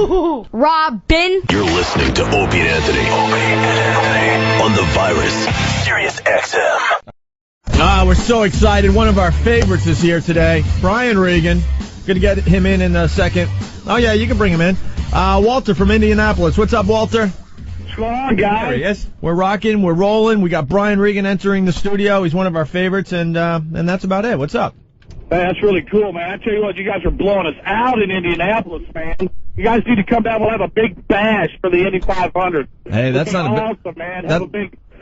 HooHooHooRobin. You're listening to Opie Anthony. On the Virus, Sirius XM. We're so excited. One of our favorites is here today, Brian Regan. Going to get him in a second. Oh, yeah, you can bring him in. Walter from Indianapolis. What's up, Walter? What's going on, guys? There he is. We're rocking. We're rolling. We got Brian Regan entering the studio. He's one of our favorites, and that's about it. What's up? Hey, that's really cool, man. I tell you what, you guys are blowing us out in Indianapolis, man. You guys need to come down. We'll have a big bash for the Indy 500. Hey, that's not awesome, man. Have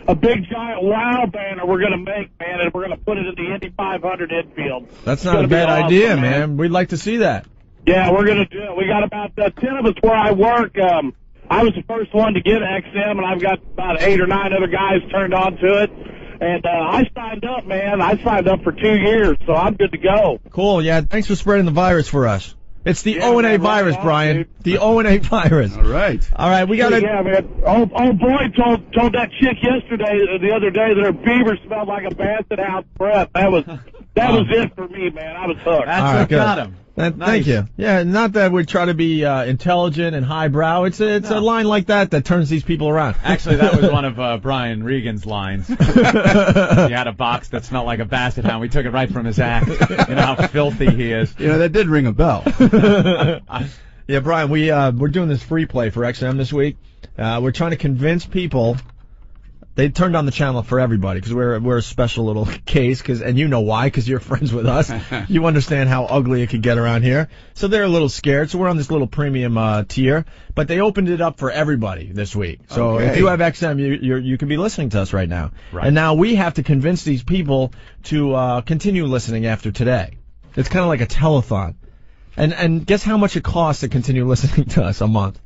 a big giant wow banner we're going to make, man, and we're going to put it in the Indy 500 infield. That's not a bad idea, man. We'd like to see that. Yeah, we're going to do it. We got about 10 of us where I work. I was the first one to get XM, and I've got about 8 or 9 other guys turned on to it. And I signed up, man. I signed up for 2 years, so I'm good to go. Cool, yeah. Thanks for spreading the virus for us. It's the O&A virus, Brian. Dude. The O&A virus. All right. All right, we got to... Yeah, man. Old boy told that chick the other day, that her beaver smelled like a Basset House breath. That was it for me, man. I was hooked. That's what got him. Nice. Thank you. Yeah, not that we try to be intelligent and highbrow. It's a line like that turns these people around. Actually, that was one of Brian Regan's lines. He had a box that smelled like a Basset Hound. We took it right from his act. You know how filthy he is. You know, that did ring a bell. Yeah, Brian, we're doing this free play for XM this week. We're trying to convince people. They turned on the channel for everybody because we're a special little case. And you know why, because you're friends with us. You understand how ugly it could get around here. So they're a little scared. So we're on this little premium tier. But they opened it up for everybody this week. So if you have XM, you can be listening to us right now. Right. And now we have to convince these people to continue listening after today. It's kind of like a telethon. And guess how much it costs to continue listening to us a month?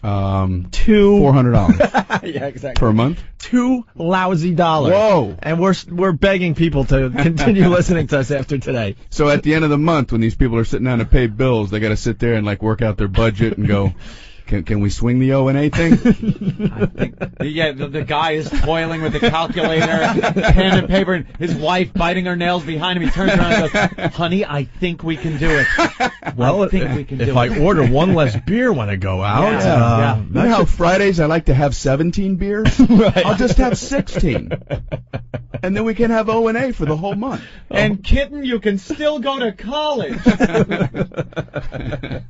$400. Yeah, exactly. Per month? $2 lousy. Whoa. And we're begging people to continue listening to us after today. So at the end of the month, when these people are sitting down to pay bills, they got to sit there and like work out their budget and go, can we swing the O&A thing? I think, yeah, the guy is toiling with the calculator, pen and paper, and his wife biting her nails behind him. He turns around and goes, "Honey, I think we can do it." Well, I think we can do it. If I order one less beer when I go out, You know how Fridays I like to have 17 beers? Right. I'll just have 16. And then we can have O&A for the whole month. And kitten, you can still go to college. $2.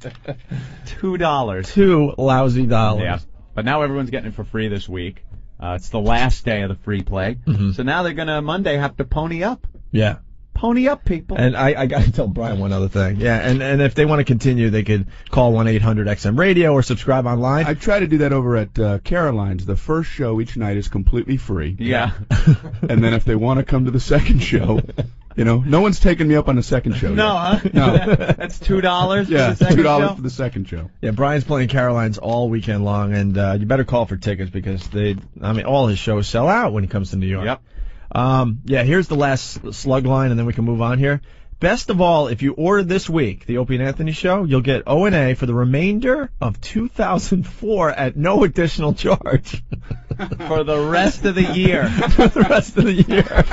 $2 lousy. Yeah. But now everyone's getting it for free this week. It's the last day of the free play. Mm-hmm. So now they're going to Monday have to pony up. Yeah. Pony up, people. And I got to tell Brian one other thing. Yeah, and if they want to continue, they could call 1-800-XM-RADIO or subscribe online. I try to do that over at Caroline's. The first show each night is completely free. Yeah. And then if they want to come to the second show, you know, no one's taking me up on the second show. No, yet. huh? No. That's $2 Yeah, for the second $2 show? for the second show. Yeah, Brian's playing Caroline's all weekend long, and you better call for tickets because all his shows sell out when he comes to New York. Yep. Yeah, here's the last slug line, and then we can move on here. Best of all, if you order this week, the Opie and Anthony Show, you'll get O&A for the remainder of 2004 at no additional charge. For the rest of the year. For the rest of the year.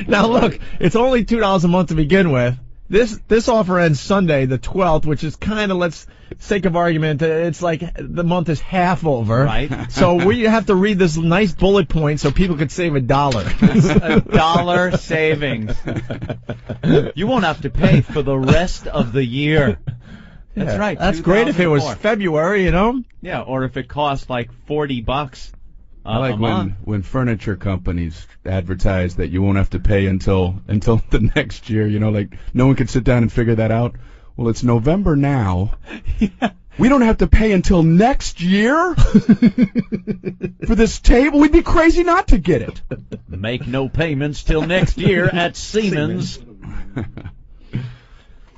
Now, look, it's only $2 a month to begin with. This offer ends Sunday, the 12th, which is kind of, let's sake of argument, it's like the month is half over. Right. So we have to read this nice bullet point so people could save $1. It's $1 savings. You won't have to pay for the rest of the year. That's right. That's great if it was February, you know? Yeah, or if it cost like $40. I like when furniture companies advertise that you won't have to pay until the next year. You know, like no one could sit down and figure that out. Well, it's November now. Yeah. We don't have to pay until next year for this table. We'd be crazy not to get it. Make no payments till next year at Siemens.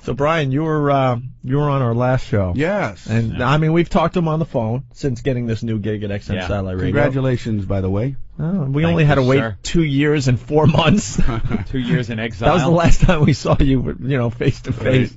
So, Brian, you were on our last show. Yes. And, I mean, we've talked to him on the phone since getting this new gig at XM Satellite Radio. Congratulations, by the way. Oh, we only had to wait 2 years and 4 months. 2 years in exile. That was the last time we saw you, face to face.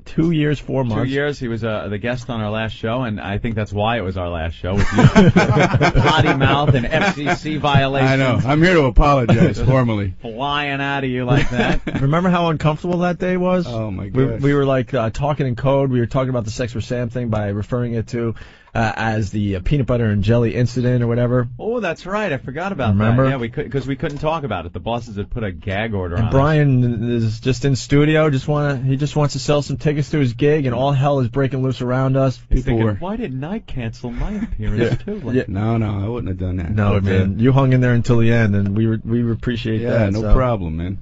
2 years, 4 months. 2 years. He was the guest on our last show, and I think that's why it was our last show with you. Potty mouth and FCC violations. I know. I'm here to apologize formally. Flying out of you like that. Remember how uncomfortable that day was? Oh, my gosh. We were like talking in code. We were talking about the Sex for Sam thing by referring it to as the peanut butter and jelly incident or whatever. Oh, that's right. I forgot about Remember? that. Yeah, because we couldn't talk about it. The bosses had put a gag order on And Brian is just in studio. He just wants to sell some tickets to his gig, and all hell is breaking loose around us. He's thinking, why didn't I cancel my appearance too? Like, No, I wouldn't have done that. No, man, you hung in there until the end, and we appreciate that. Yeah, no problem, man.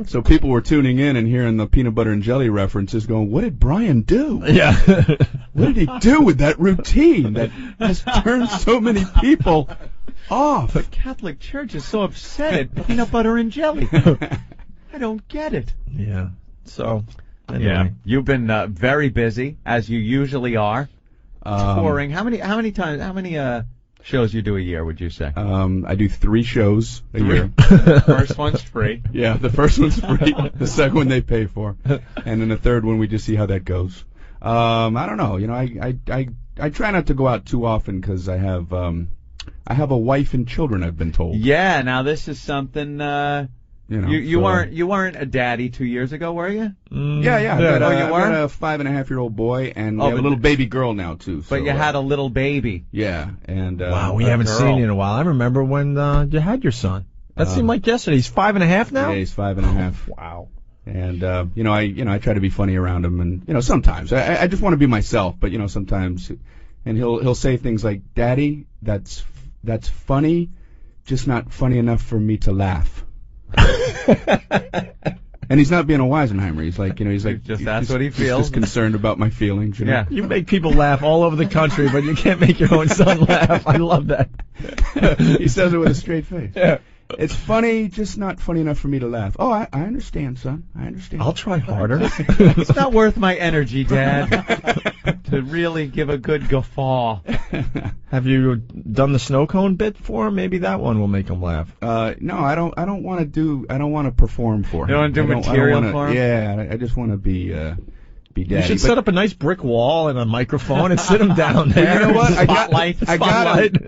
So people were tuning in and hearing the peanut butter and jelly references going, what did Brian do? Yeah. What did he do with that routine that has turned so many people off? The Catholic Church is so upset at peanut butter and jelly. I don't get it. Yeah. So, anyway. Yeah, you've been very busy, as you usually are, touring. How many shows you do a year, would you say? I do 3 shows a year. First one's free. Yeah, the first one's free. The second one they pay for, and then the third one we just see how that goes. I don't know. You know, I try not to go out too often because I have a wife and children. I've been told. Yeah. Now this is something. You weren't a daddy 2 years ago, were you? Yeah. you I've were? got a 5.5-year-old boy, and we have a little baby girl now too. So, But you had a little baby. Yeah, and Wow, we haven't seen you in a while. I remember when you had your son. That seemed like yesterday. He's 5.5 now. Yeah, he's 5.5. Wow. And I try to be funny around him, and sometimes I just want to be myself, but sometimes, and he'll say things like, "Daddy, that's funny, just not funny enough for me to laugh." And he's not being a Weisenheimer. He's like, that's what he feels. He's just concerned about my feelings. Yeah. You make people laugh all over the country, but you can't make your own son laugh. I love that. He says it with a straight face. Yeah. It's funny, just not funny enough for me to laugh. Oh, I understand, son. I understand. I'll try harder. It's not worth my energy, Dad, to really give a good guffaw. Have you done the snow cone bit for him? Maybe that one will make him laugh. No, I don't want to perform for him. You don't want to do material for him? Yeah, I just want to be daddy. You should set up a nice brick wall and a microphone and sit him down there. Well, you know what? Spotlight.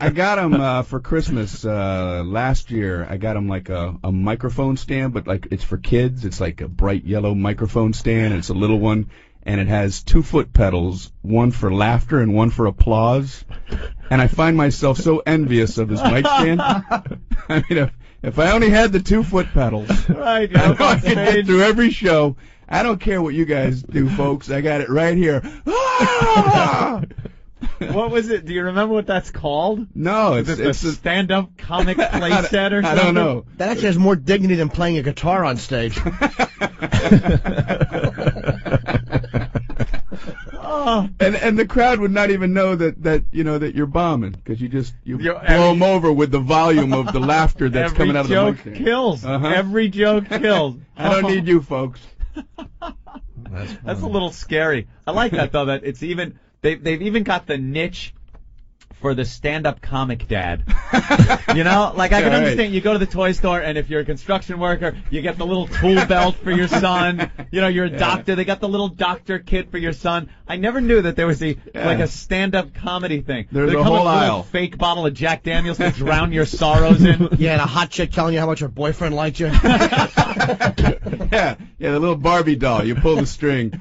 I got him for Christmas last year. I got him like a microphone stand, but like it's for kids. It's like a bright yellow microphone stand. It's a little one, and it has 2 foot pedals, one for laughter and one for applause. And I find myself so envious of his mic stand. I mean, if I only had the 2 foot pedals, Right, I know I could get through every show. I don't care what you guys do, folks. I got it right here. Ah! What was it? Do you remember what that's called? No, Is it a stand-up comic play set or something? I don't know. That actually has more dignity than playing a guitar on stage. Oh. And the crowd would not even know that you're bombing because you blow them over with the volume of the laughter that's coming out of the mic. Every joke kills. Every joke kills. I don't need you, folks. That's a little scary. I like that though. That it's even they've even got the niche for the stand-up comic dad. You know, like I can understand. You go to the toy store, and if you're a construction worker, you get the little tool belt for your son. You know, you're a doctor. They got the little doctor kit for your son. I never knew that there was like a stand-up comedy thing. There's they a come whole with a little aisle. fake bottle of Jack Daniels to drown your sorrows in. Yeah, and a hot chick telling you how much her boyfriend liked you. Yeah, the little Barbie doll. You pull the string.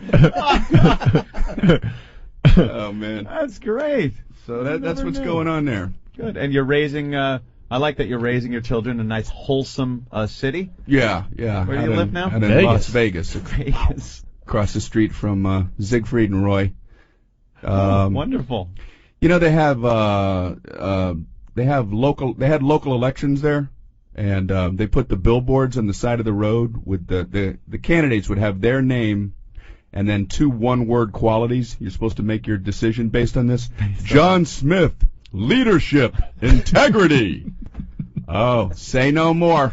Oh man, That's great. so that's what's going on there. Good. And you're raising. I like that you're raising your children in a nice, wholesome city. Yeah. Where do you live now? Out in Vegas. Las Vegas, Vegas. across the street from Siegfried and Roy. Wonderful. You know, they had local elections there, and they put the billboards on the side of the road with the candidates would have their name and then 2 one-word qualities. You're supposed to make your decision based on this. John Smith, leadership, integrity. Oh, say no more.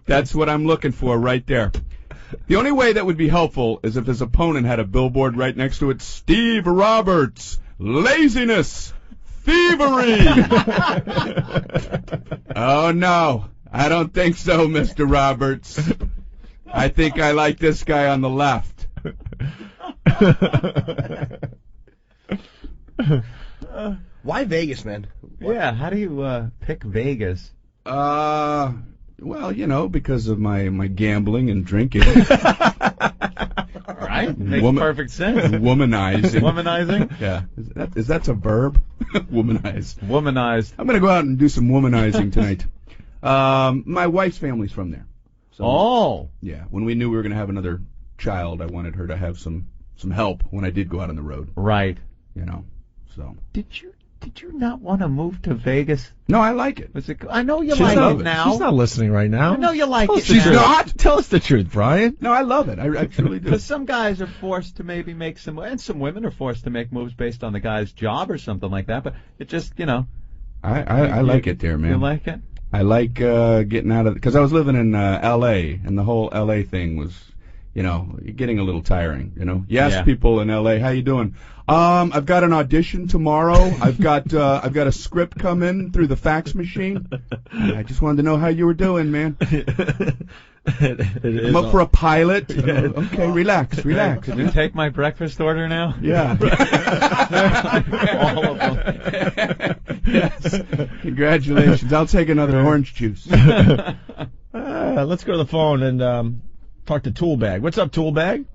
That's what I'm looking for right there. The only way that would be helpful is if his opponent had a billboard right next to it. Steve Roberts, laziness, thievery. Oh, no. I don't think so, Mr. Roberts. I think I like this guy on the left. Why Vegas, man? Yeah, how do you pick Vegas? Well, you know, because of my gambling and drinking. All right, makes perfect sense. Womanizing. Womanizing? Yeah. Is that a verb? Womanize. Womanized. I'm gonna go out and do some womanizing tonight. My wife's family's from there. So, yeah. When we knew we were gonna have another child, I wanted her to have some help when I did go out on the road. Right. You know. So. Did you not want to move to Vegas? No, I like it. I know you like it now. She's not listening right now. I know you like it. She's not? Tell us the truth, Brian. No, I love it. I truly do. Because some guys are forced to maybe make and some women are forced to make moves based on the guy's job or something like that. But it just, you know. I like it there, man. You like it? I like getting out of it. Because I was living in L.A., and the whole L.A. thing was, you know, getting a little tiring, you know. You ask people in L.A., how you doing? I've got an audition tomorrow. I've got a script come in through the fax machine. I just wanted to know how you were doing, man. I'm up for a pilot. Yeah. Okay, relax. Could you take my breakfast order now? Yeah. All of them. Yes. Congratulations. I'll take another orange juice. Let's go to the phone and talk to Toolbag. What's up, Toolbag?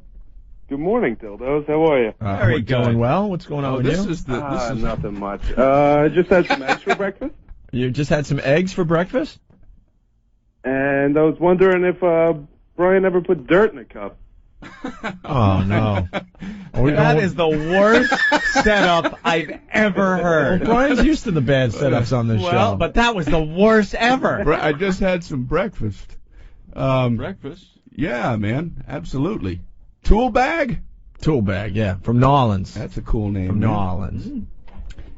Good morning, dildos. How are you? We're going well. What's going on with you? This is nothing much. I just had some eggs for breakfast. You just had some eggs for breakfast? And I was wondering if Brian ever put dirt in a cup. Oh, no. That is the worst setup I've ever heard. Well, Brian's used to the bad setups on this show. Well, but that was the worst ever. I just had some breakfast. Breakfast? Yeah, man. Absolutely. Toolbag? Toolbag, yeah. From New Orleans. That's a cool name. From New Orleans. Mm.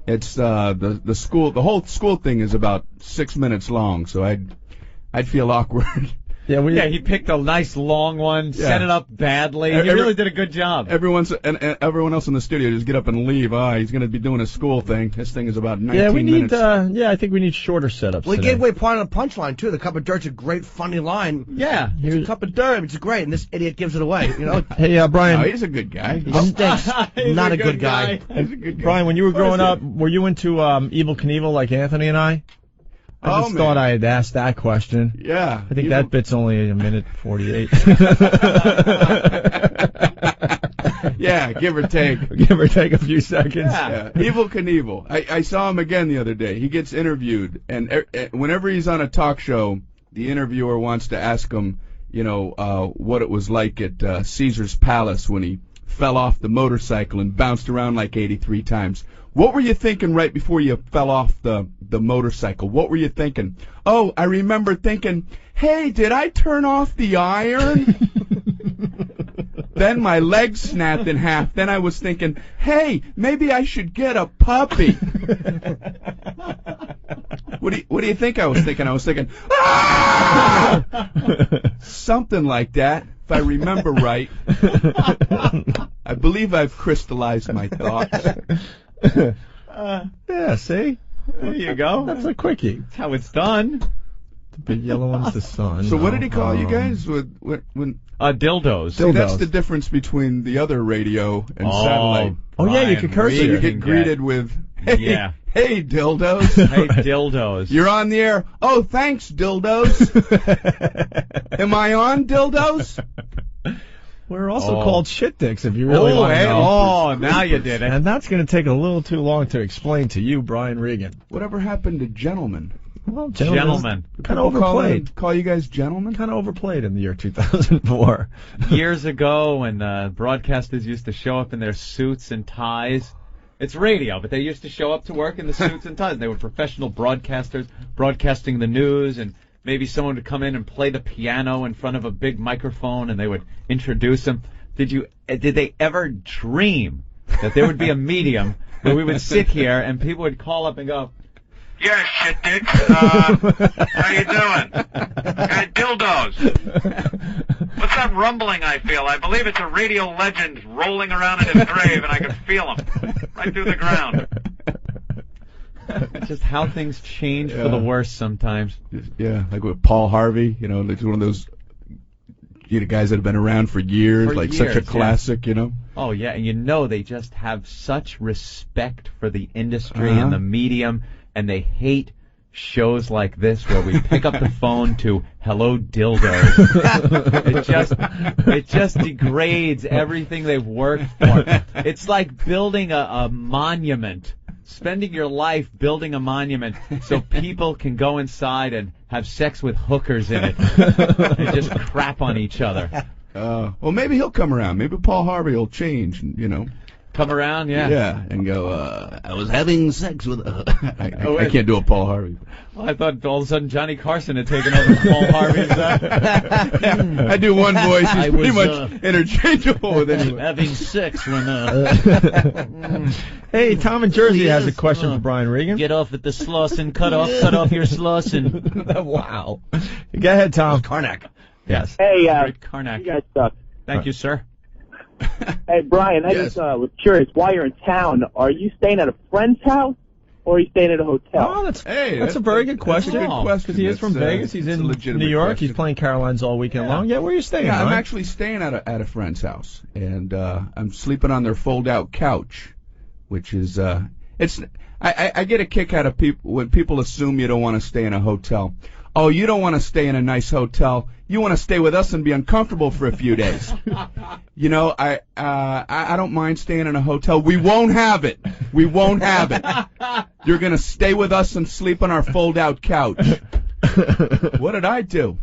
It's the school. The whole school thing is about 6 minutes long, so I'd feel awkward. Yeah, he picked a nice long one, set it up badly. He really did a good job. Everyone else in the studio just get up and leave. He's going to be doing a school thing. This thing is about 19 minutes. I think we need shorter setups. We gave away part of the punchline too. The cup of dirt's a great, funny line. Yeah, it's a cup of dirt. It's great, and this idiot gives it away. You know. Hey, Brian. No, he's a good guy. He stinks. Not a good guy. He's a good guy. Brian, when you were growing up, were you into Evel Knievel like Anthony and I? I just thought I had asked that question. Yeah. I think that bit's only a minute 48. Yeah, give or take. Give or take a few seconds. Yeah. Evel Knievel. I saw him again the other day. He gets interviewed, and whenever he's on a talk show, the interviewer wants to ask him, you know, what it was like at Caesar's Palace when he fell off the motorcycle and bounced around like 83 times. What were you thinking right before you fell off the motorcycle? What were you thinking? Oh, I remember thinking, hey, did I turn off the iron? Then my leg snapped in half. Then I was thinking, hey, maybe I should get a puppy. What do you think I was thinking? I was thinking, ah! Something like that, if I remember right. I believe I've crystallized my thoughts. Yeah, see? There you go. That's a quickie. That's how it's done. The big yellow one's the sun. So what did he call you guys when dildos? See, that's the difference between the other radio and satellite. Oh, yeah, you can curse So it. you get greeted with, hey, hey, dildos. Hey, dildos. You're on the air. Oh, thanks, dildos. Am I on, dildos? We're also called shit dicks, if you really want to know. Oh, now you did it. And that's going to take a little too long to explain to you, Brian Regan. Whatever happened to gentlemen? Well, gentlemen. Kind of overplayed. Call you guys gentlemen? Kind of overplayed in the year 2004. Years ago, when broadcasters used to show up in their suits and ties. It's radio, but they used to show up to work in the suits and ties. They were professional broadcasters, broadcasting the news, and maybe someone would come in and play the piano in front of a big microphone, and they would introduce them. Did they ever dream that there would be a medium where we would sit here and people would call up and go, yeah, shit dick. How you doing? Dildos. What's that rumbling I feel? I believe it's a radio legend rolling around in his grave, and I can feel him right through the ground. Just how things change for the worse sometimes. Yeah, like with Paul Harvey, you know, it's one of those guys that have been around for years, For such a years, classic, Oh, yeah, and they just have such respect for the industry and the medium, and they hate shows like this where we pick up the phone to hello dildos. It just degrades everything they've worked for. It's like building a monument, spending your life building a monument so people can go inside and have sex with hookers in it and just crap on each other. Well, maybe he'll come around. Maybe Paul Harvey will change, Come around, yeah. Yeah, and go, I was having sex with I can't do a Paul Harvey. Well, I thought all of a sudden Johnny Carson had taken over Paul Harvey's. I do one voice. He's pretty much interchangeable with anyone. Having sex when. Hey, Tom in Jersey has a question for Brian Regan. Get off at the Slauson. Cut off your Slauson. Wow. Go ahead, Tom. Karnak. Yes. Hey, Great Karnak. you guys suck. Thank you, sir. Hey, Brian, I just was curious. While you're in town, are you staying at a friend's house or are you staying at a hotel? Oh, that's a very good question. That's a good question. Because he is from Vegas. He's in New York. Question. He's playing Caroline's all weekend long. Yeah, where are you staying? Yeah, Ryan? I'm actually staying at a friend's house, and I'm sleeping on their fold-out couch, which is I get a kick out of people when people assume you don't want to stay in a hotel. Oh, you don't want to stay in a nice hotel. You want to stay with us and be uncomfortable for a few days. I don't mind staying in a hotel. We won't have it. We won't have it. You're going to stay with us and sleep on our fold-out couch. What did I do?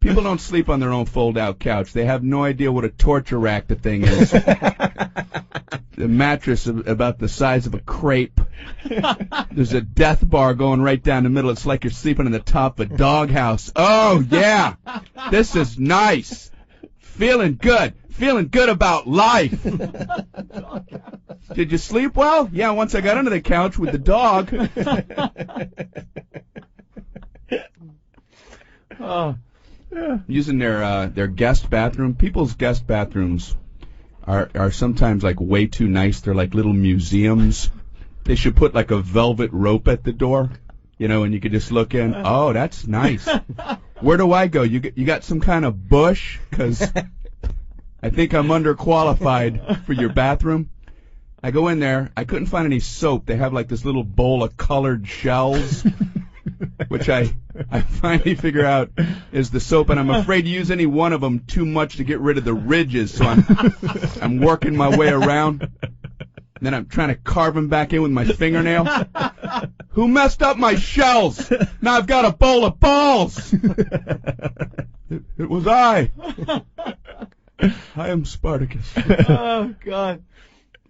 People don't sleep on their own fold-out couch. They have no idea what a torture rack the thing is. The mattress about the size of a crepe. There's a death bar going right down the middle. It's like you're sleeping in the top of a doghouse. Oh, yeah. This is nice. Feeling good. Feeling good about life. Did you sleep well? Yeah, once I got under the couch with the dog. Oh. Yeah. Using their guest bathroom. People's guest bathrooms are sometimes like way too nice. They're like little museums. They should put like a velvet rope at the door, and you could just look in. Oh, that's nice. Where do I go? You got some kind of bush? 'Cause I think I'm underqualified for your bathroom. I go in there. I couldn't find any soap. They have like this little bowl of colored shells, which I finally figure out is the soap, and I'm afraid to use any one of them too much to get rid of the ridges, so I'm working my way around. And then I'm trying to carve them back in with my fingernail. Who messed up my shells? Now I've got a bowl of balls. It was I. I am Spartacus. Oh, God.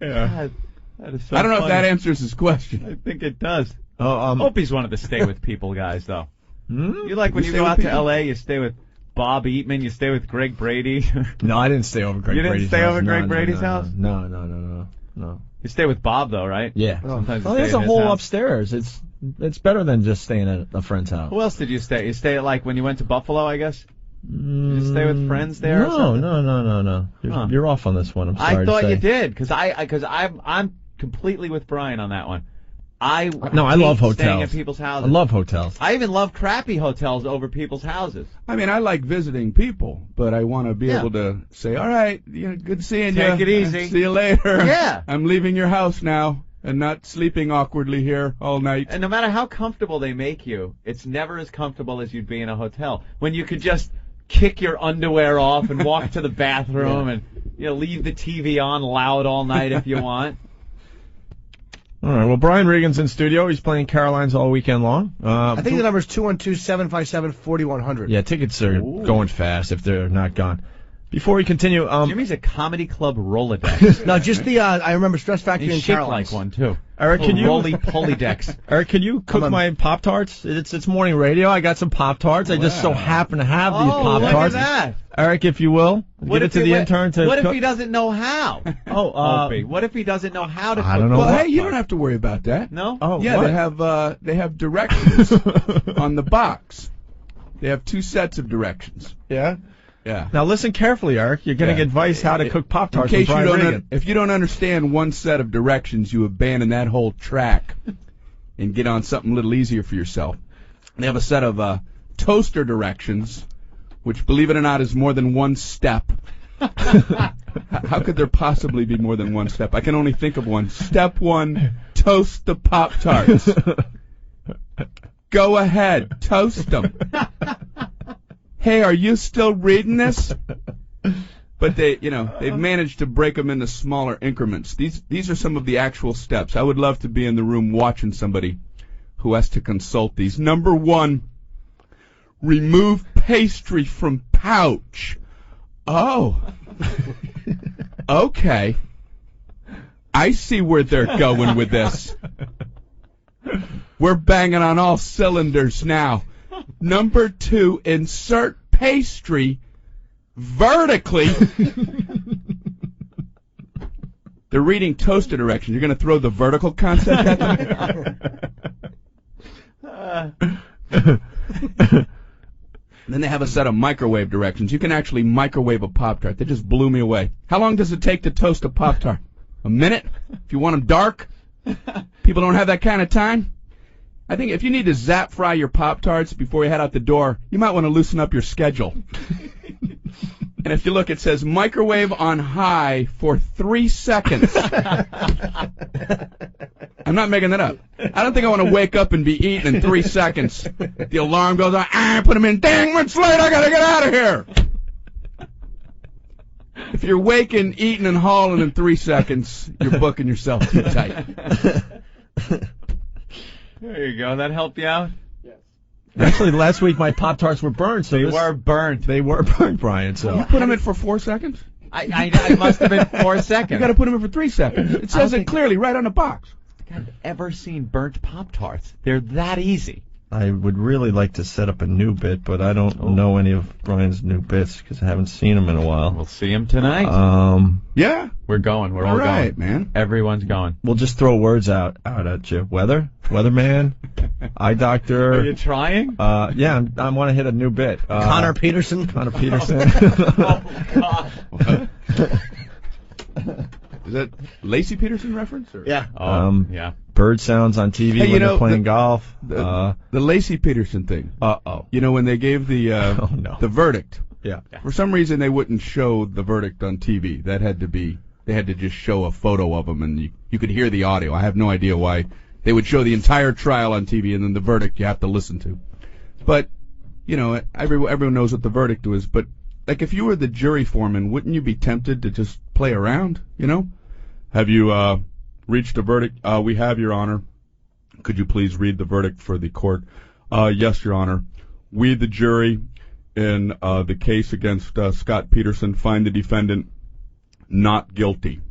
Yeah. God, that is so I don't know funny. if that answers his question. I think it does. Oh, Opie's one of the stay with people guys, though. You like when you stay go with out to people? L.A., you stay with Bob Eatman, you stay with Greg Brady. No, I didn't stay over Greg You didn't Brady's stay house. over Greg No, Brady's no, house? No. You stay with Bob, though, right? Yeah. Sometimes you Oh, stay there's at a his whole house. upstairs. It's better than just staying at a friend's house. Who else did you stay? You stay at, like, when you went to Buffalo, I guess? Did you stay with friends there or something? No. You're off on this one. I'm sorry I thought to say. you did, because I'm completely with Brian on that one. I love hotels. Staying at people's houses. I love hotels. I even love crappy hotels over people's houses. I mean, I like visiting people, but I want to be able to say, all right, good seeing you. Take it easy. See you later. Yeah. I'm leaving your house now and not sleeping awkwardly here all night. And no matter how comfortable they make you, it's never as comfortable as you'd be in a hotel. When you could just kick your underwear off and walk to the bathroom and leave the TV on loud all night if you want. All right. Well, Brian Regan's in studio. He's playing Caroline's all weekend long. I think the number's 212-757-4100. Yeah, tickets are going fast if they're not gone. Before we continue, Jimmy's a comedy club Rolodex. No, just the I remember Stress Factory He's and shaped Caroline's. like one too. Eric, can you roly-poly decks? Eric, can you cook my Pop-Tarts? It's morning radio. I got some Pop-Tarts. I just so happen to have these Pop-Tarts. Look at that. Eric, if you will, give it to the intern to What cook. if he doesn't know how? Opie, what if he doesn't know how to cook? I don't know. Well, what hey, you don't have to worry about that. No? Oh, Yeah, what? they have directions on the box. They have 2 sets of directions. Yeah. Yeah. Now listen carefully, Eric. You're getting advice how to cook Pop-Tarts In with case Brian Regan. if you don't understand one set of directions, you abandon that whole track and get on something a little easier for yourself. They have a set of toaster directions, which, believe it or not, is more than one step. How could there possibly be more than one step? I can only think of one. Step 1, toast the Pop-Tarts. Go ahead, toast them. Hey, are you still reading this? But they've managed to break them into smaller increments. These are some of the actual steps. I would love to be in the room watching somebody who has to consult these. Number 1, remove pastry from pouch. Oh. Okay. I see where they're going with this. We're banging on all cylinders now. Number 2, insert pastry vertically. They're reading toaster directions. You're going to throw the vertical concept at them? Then they have a set of microwave directions. You can actually microwave a Pop-Tart. They just blew me away. How long does it take to toast a Pop-Tart? A minute? If you want them dark? People don't have that kind of time? I think if you need to zap fry your Pop-Tarts before you head out the door, you might want to loosen up your schedule. And if you look, it says microwave on high for 3 seconds. I'm not making that up. I don't think I want to wake up and be eaten in 3 seconds. The alarm goes on. Put them in. Dang, it's late. I got to get out of here. If you're waking, eating, and hauling in 3 seconds, you're booking yourself too tight. There you go. That helped you out? Actually, last week my Pop-Tarts were burned. So They were burnt, Brian. So You put them in for 4 seconds? I must have been 4 seconds. You got to put them in for 3 seconds. It says it clearly right on the box. I've ever seen burnt Pop-Tarts. They're that easy. I would really like to set up a new bit, but I don't know any of Brian's new bits because I haven't seen him in a while. We'll see him tonight. Yeah. We're going. We're all right, going. Man. Everyone's going. We'll just throw words out at you. Weatherman, eye doctor. Are you trying? Yeah, I want to hit a new bit. Connor Peterson. Oh, God. Is that Lacey Peterson reference? Or? Yeah. Yeah. Bird sounds on TV Hey, when they're playing golf. The Lacey Peterson thing. You know, when they gave the the verdict. Yeah. For some reason, they wouldn't show the verdict on TV. That had to be. They had to just show a photo of them, and you could hear the audio. I have no idea why they would show the entire trial on TV, and then the verdict you have to listen to. But you know, everyone knows what the verdict was. But like, if you were the jury foreman, wouldn't you be tempted to just play around? You know, have you reached a verdict? We have, Your Honor. Could you please read the verdict for the court? Yes, Your Honor. We, the jury, in the case against Scott Peterson, find the defendant not guilty.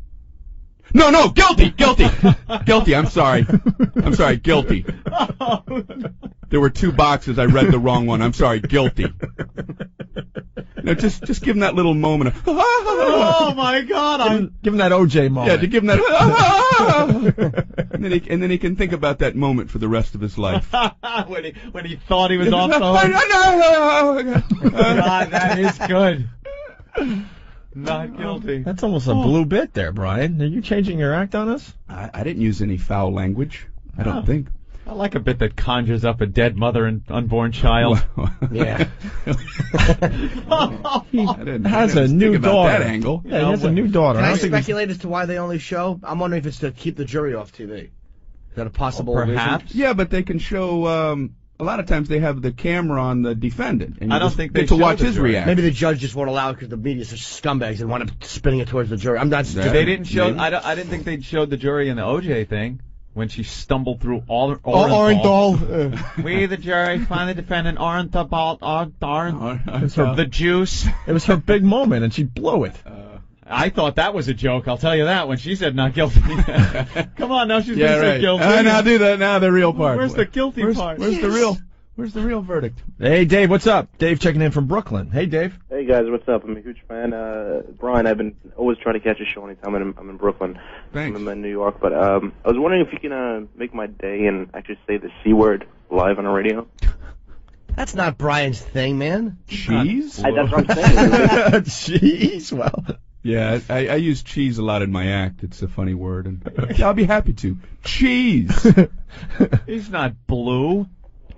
No, guilty! Guilty, I'm sorry, guilty. There were 2 boxes, I read the wrong one. I'm sorry, guilty. Now, just give him that little moment of, Oh, my God. Give him that OJ moment. yeah, to give him that, and then he can think about that moment for the rest of his life. when he thought he was off the hook. God, that is good. Not guilty. That's almost a blue bit there, Brian. Are you changing your act on us? I didn't use any foul language. I don't think. I like a bit that conjures up a dead mother and unborn child. Yeah. He has a new daughter. That angle. Yeah, he has a new daughter. Can I don't think speculate as to why they only show? I'm wondering if it's to keep the jury off TV. Is that a possible Perhaps. reason? Yeah, but they can show. A lot of times they have the camera on the defendant, and I you don't just think they get to show watch the his jury. reaction. Maybe the judge just won't allow it because the media's such scumbags and want to spinning it towards the jury. I'm not. They didn't show. Maybe. I didn't think they'd show the jury in the OJ thing when she stumbled through all. Orenthal. We, the jury, find the defendant Orenthal. her- The juice. It was her big moment, and she blew it. I thought that was a joke. I'll tell you that when she said not guilty. Come on, now she's going to say guilty. Now do that. Now the real part. Where's the guilty part? Where's the real? Where's the real verdict? Hey, Dave, what's up? Dave checking in from Brooklyn. Hey, Dave. Hey guys, what's up? I'm a huge fan. Brian, I've been always trying to catch a show anytime I'm in Brooklyn. Thanks. I'm in New York, but I was wondering if you can make my day and actually say the C word live on the radio. That's not Brian's thing, man. Cheese? That's what I'm saying. Cheese? Well. Yeah, I use cheese a lot in my act. It's a funny word, and yeah, I'll be happy to. Cheese. He's not blue.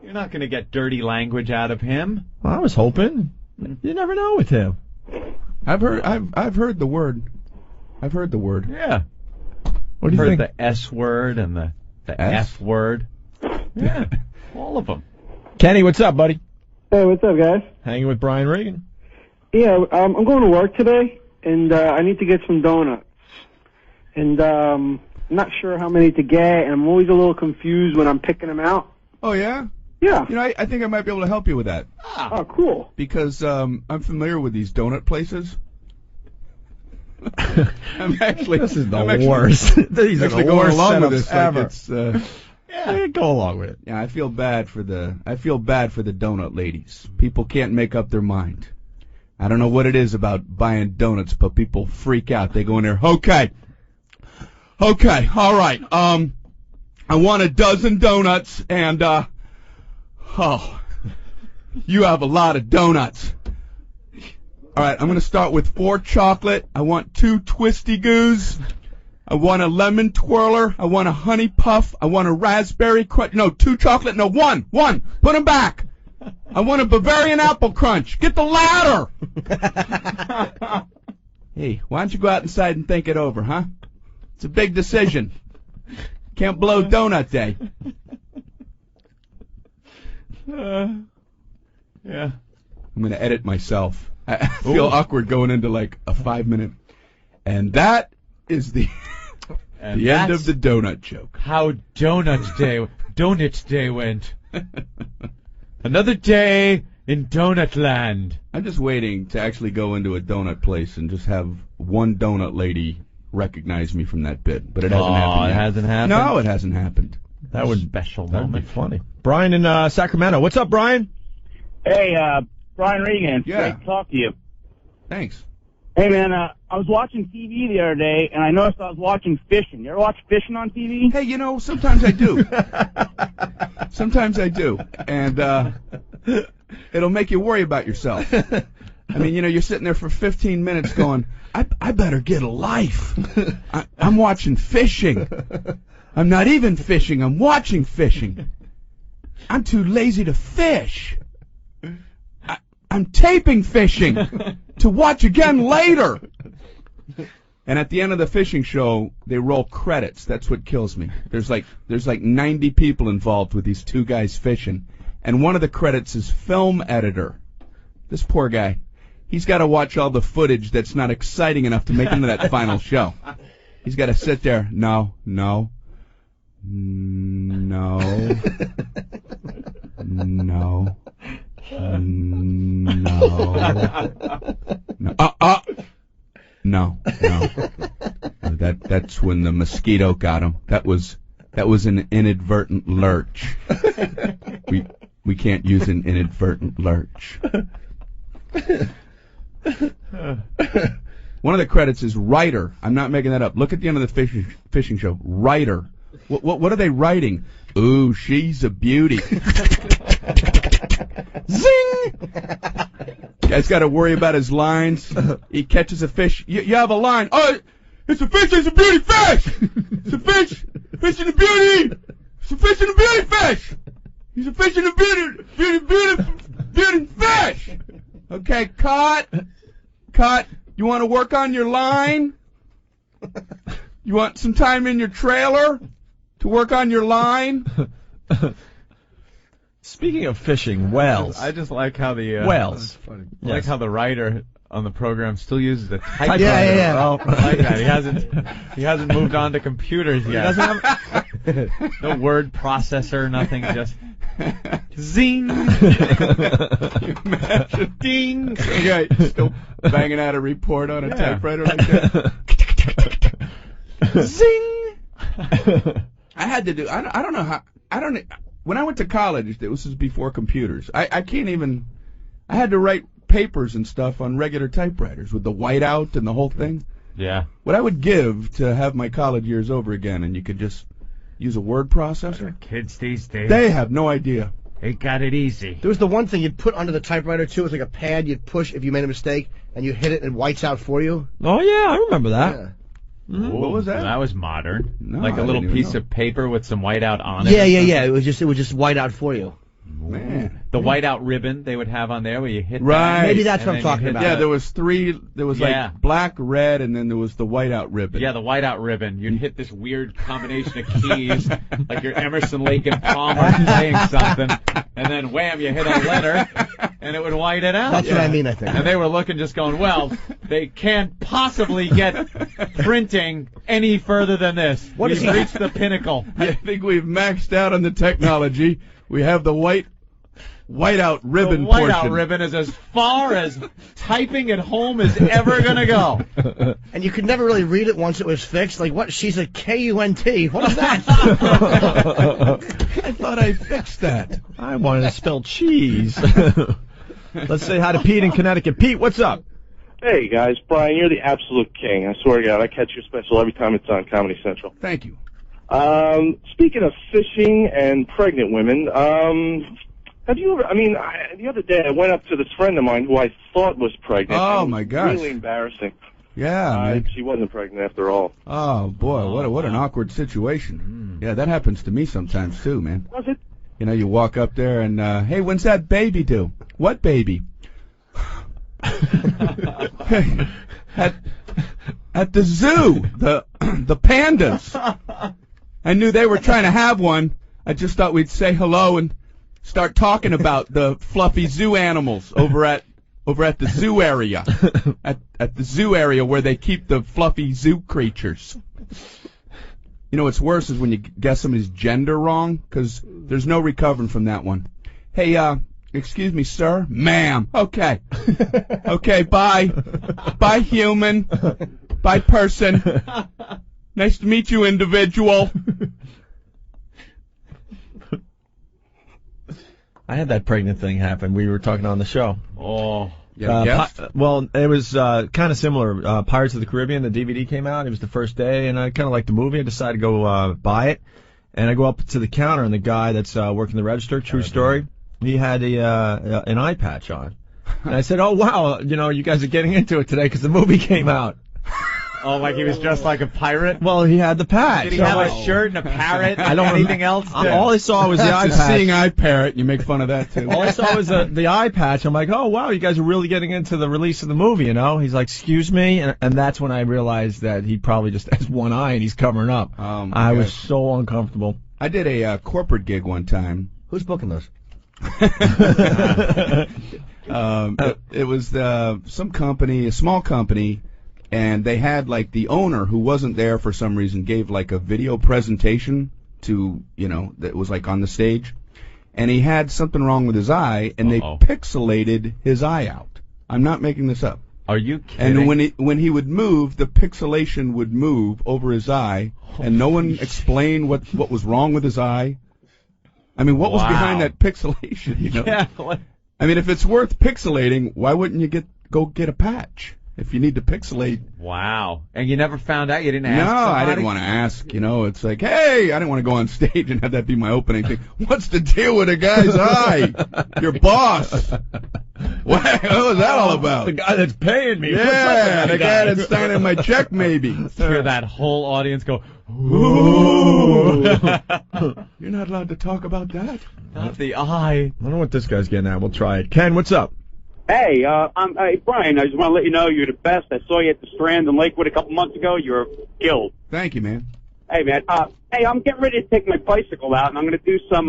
You're not going to get dirty language out of him. Well, I was hoping. You never know with him. I've heard the word. I've heard the word. Yeah. What do you Heard think? the S word and the S? F word. Yeah, all of them. Kenny, what's up, buddy? Hey, what's up, guys? Hanging with Brian Regan. Yeah, I'm going to work today, and I need to get some donuts. And I'm not sure how many to get, and I'm always a little confused when I'm picking them out. Oh, yeah? Yeah. You know, I think I might be able to help you with that. Oh, cool. Because I'm familiar with these donut places. This is the worst. These are the going worst along with setups this. ever. Like it's, Yeah, go along with it. yeah, I feel bad for the donut ladies. People can't make up their mind. I don't know what it is about buying donuts, but people freak out. They go in there, okay, all right. I want a dozen donuts, and you have a lot of donuts. All right, I'm going to start with 4 chocolate. I want 2 twisty goos. I want a lemon twirler. I want a honey puff. I want a raspberry crunch. No, 2 chocolate. No, one. Put them back. I want a Bavarian apple crunch. Get the ladder. Hey, why don't you go out inside and think it over, huh? It's a big decision. Can't blow donut day. Yeah. I'm going to edit myself. I feel awkward going into like a 5-minute. And that is the end of the donut joke. How Donut Day went. Another day in Donut Land. I'm just waiting to actually go into a donut place and just have one donut lady recognize me from that bit. But it hasn't happened yet. It hasn't happened? No, it hasn't happened. That would Special That would be moment. funny. Brian in Sacramento. What's up, Brian? Hey, Brian Regan. Yeah. Great to talk to you. Thanks. Hey, man, I was watching TV the other day, and I noticed I was watching fishing. You ever watch fishing on TV? Hey, you know, sometimes I do. Sometimes I do. And it'll make you worry about yourself. I mean, you know, you're sitting there for 15 minutes going, I better get a life. I'm watching fishing. I'm not even fishing. I'm watching fishing. I'm too lazy to fish. I'm taping fishing to watch again later. And at the end of the fishing show, they roll credits. That's what kills me. There's like 90 people involved with these 2 guys fishing. And one of the credits is film editor. This poor guy. He's got to watch all the footage that's not exciting enough to make it into that final show. He's got to sit there. No. That's when the mosquito got him. That was an inadvertent lurch. We can't use an inadvertent lurch. One of the credits is writer. I'm not making that up. Look at the end of the fishing show. Writer. What are they writing? Ooh, she's a beauty. Zing! Guy's got to worry about his lines. He catches a fish. You have a line. Oh, it's a fish. It's a beauty fish. It's a fish. Fish and a beauty. It's a fish and a beauty fish. He's a fish and a beauty fish. Okay, cut. You want to work on your line? You want some time in your trailer to work on your line? Speaking of fishing, whales. I just like how the whales. Like how the writer on the program still uses a typewriter. Yeah. Oh, I like that. He hasn't moved on to computers yet. He doesn't have no word processor, nothing. Just zing, Imagine. ding. Okay, still banging out a report on a typewriter like that. Zing. I had to do. I don't know how. When I went to college, this was before computers. I can't even. I had to write papers and stuff on regular typewriters with the whiteout and the whole thing. Yeah. What I would give to have my college years over again, and you could just use a word processor. Kids these days. They have no idea. They got it easy. There was the one thing you'd put under the typewriter, too. It was like a pad you'd push if you made a mistake, and you hit it and it whites out for you. Oh, yeah, I remember that. Yeah. Mm-hmm. What was that? That was modern. No, like a I little didn't even piece know. of paper with some whiteout on it. Yeah. It would just white out for you. Man. The whiteout ribbon they would have on there where you hit Right. that. Maybe that's and what I'm then you talking hit about. Yeah, the- there was three. There was Yeah. like black, red, and then there was the whiteout ribbon. Yeah, the whiteout ribbon. You'd hit this weird combination of keys, like you're Emerson, Lake, and Palmer playing something, and then wham, you hit a letter, and it would white it out. That's what I mean, I think. And they were looking, just going, well, they can't possibly get printing any further than this. What We've is reached the pinnacle. I think we've maxed out on the technology. We have the whiteout ribbon The whiteout portion. ribbon is as far as typing at home is ever going to go. And you could never really read it once it was fixed. Like, what? She's a K-U-N-T. What is that? I thought I fixed that. I wanted to spell cheese. Let's say hi to Pete in Connecticut. Pete, what's up? Hey, guys. Brian, you're the absolute king. I swear to God, I catch your special every time it's on Comedy Central. Thank you. Speaking of fishing and pregnant women, have you ever, the other day I went up to this friend of mine who I thought was pregnant. Oh, and it my was gosh. really embarrassing. Yeah, man. She wasn't pregnant after all. Oh, boy, what an awkward situation. Yeah, that happens to me sometimes, too, man. Was it? You know, you walk up there and, hey, when's that baby due? What baby? At the zoo, the pandas. I knew they were trying to have one. I just thought we'd say hello and start talking about the fluffy zoo animals over at the zoo area. At the zoo area where they keep the fluffy zoo creatures. You know what's worse is when you guess somebody's gender wrong, because there's no recovering from that one. Hey, excuse me, sir? Ma'am. Okay. Okay, bye. Bye, human. Bye, person. Nice to meet you, individual. I had that pregnant thing happen. We were talking on the show. Oh. Well, it was kind of similar. Pirates of the Caribbean, the DVD came out. It was the first day, and I kind of liked the movie. I decided to go buy it. And I go up to the counter, and the guy that's working the register, true story, he had an eye patch on. And I said, oh, wow, you guys are getting into it today because the movie came out. Oh, like he was dressed like a pirate? Well, he had the patch. Did he have a shirt and a parrot? I don't anything else? All I saw was the eye Just patch. seeing eye parrot, you make fun of that too. All I saw was the eye patch. I'm like, oh, wow, you guys are really getting into the release of the movie, He's like, excuse me? And that's when I realized that he probably just has one eye and he's covering up. I was so uncomfortable. I did a corporate gig one time. Who's booking those? It was some company, a small company, and they had like the owner who wasn't there for some reason gave like a video presentation to, that was like on the stage, and he had something wrong with his eye, and they pixelated his eye out. I'm not making this up. Are you kidding? And when he would move, the pixelation would move over his eye, and no one explained what was wrong with his eye. I mean, what was behind that pixelation? Yeah. I mean, if it's worth pixelating, why wouldn't you go get a patch if you need to pixelate? Wow. And you never found out? You didn't ask No, somebody? I didn't want to ask. It's like, hey, I didn't want to go on stage and have that be my opening thing. What's the deal with a guy's eye? Your boss. What was that all about? The guy that's paying me. Yeah, the guy that's signing my check, maybe. Hear that whole audience go, ooh. You're not allowed to talk about that. Not the eye. I don't know what this guy's getting at. We'll try it. Ken, what's up? Hey, Brian, I just want to let you know you're the best. I saw you at the Strand in Lakewood a couple months ago. You're skilled. Thank you, man. Hey, man. Hey, I'm getting ready to take my bicycle out, and I'm going to do some